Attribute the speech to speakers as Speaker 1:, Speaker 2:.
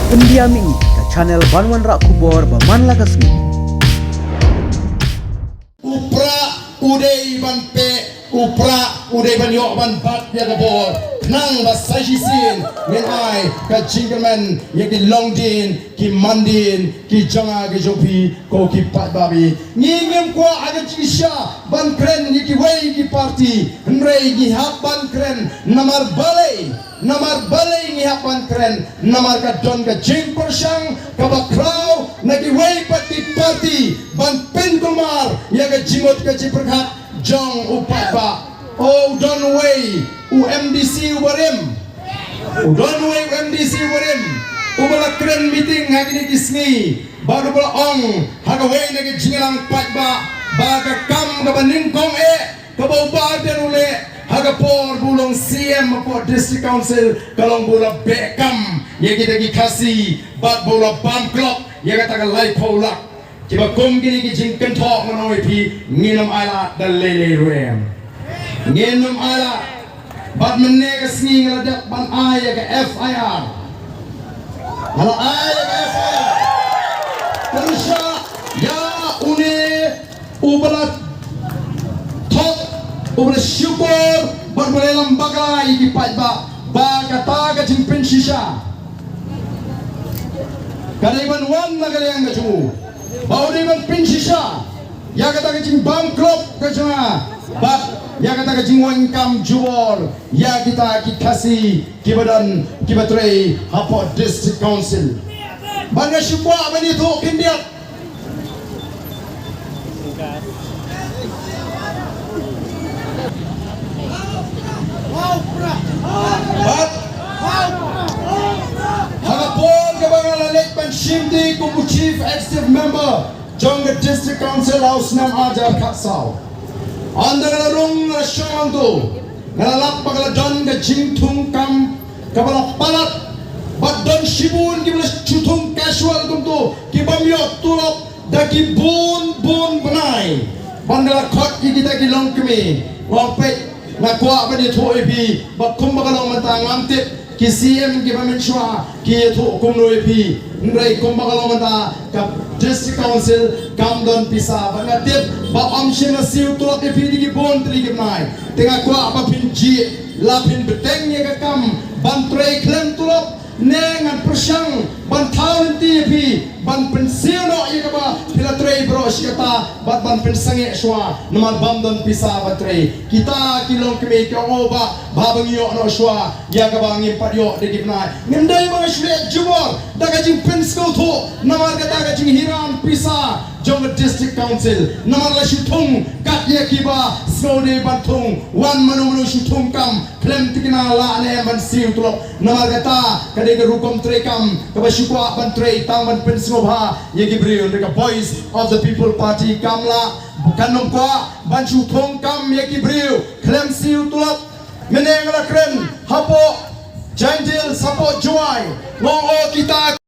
Speaker 1: Pendiami ke channel Banwan Rak Kubor Baman Lagasmi.
Speaker 2: Upra uday ban pe, upra uday ban yok ban bat ya kabor. Nang basai sin ngen ai ka jingleman yang ki longdin ki mandin ki janga ki jopi ko ki pat babi ngingem kwa aga cisha ban kren ki wei ki party nrei ki hap ban kren namar balai ni hap ban kren namar ka don ka jing persang ka bakrau na ki wei pat ki party ban pen kumar ya ka jimot ka ciperkat jong upat ba. Oh, don't way UMDC ubarim. Don't way UMDC ubarim. Ubala keren meeting hari ni kisni. Baru bala ong. Haga way nagi jingalang pat ba. Baga kam ka banding kong kabau badan ule. Haga por bulong CM por District Council kalong bola Beckham. Ye kita kasih bat bola bam clock. Ye kata ka lai polak. Kiba kum gini ki jingken talk manoi pi nginam ala dan lele ruem. Ngenum ala bat menega sni ngeladak ban aya ke FIR ala aya ke FIR terusya ya une ubalat top ubal syukur bat belelam bagai di pajba bagata ka jimpen shisha kadaiban wan nagaleng gajumu bau deban pin shisha ya kata ka jim bam klop ka jama bat ya kata kajing wangkam jubor ya kita kasih kibadan kibatrei Hapot District Council bangga syukwa bani tu kindiat bat hapon kabangan lalek pan shimdi kubu chief executive member jong District Council House nam ajar katsau anda kala rong rasyong tu ngalap pagala don ka jingtung kam kabala palat bat don shibun ki bala chutung casual tum tu ki bamyot tulop da ki bun benai bandala khot ki kita ki long kemi wapet na kwa bani tho epi bat kum bagalong mata ngamtip ki CM ki bamenshwa ki tho kum no epi nrai kum bagalong mata ka District Council Kamdon Pisa bangatip ba amshin na siu tulak epi di bon tri gimnai tengah kwa apa pinji lapin beteng ya kam bantrei klem tulak nengan persang ban tahun ti epi ban pensiu no ya ba pilatrei bro sikata bat ban pensange shwa nomar Bamdon Pisa batrei kita kilong kemi ka oba babang yo no shwa ya ka bang impat yo di gimnai ngendai mga shwe jubor daga jing pensko tho nomar kata ka jing hiram Pisa jong District Council nomor la shutung kat ye kiba snode bantung wan manu shutung kam klem tikina la ne ban siu tulok nomor kata kadai rukom trekam ka syukwa ban trei tang ban pensnobha ye gibriun the voice of the people party kamla kanum kwa ban shutung kam ye gibriu klem siu tulok meneng la kren hapo janjil sapo joy ngong o kita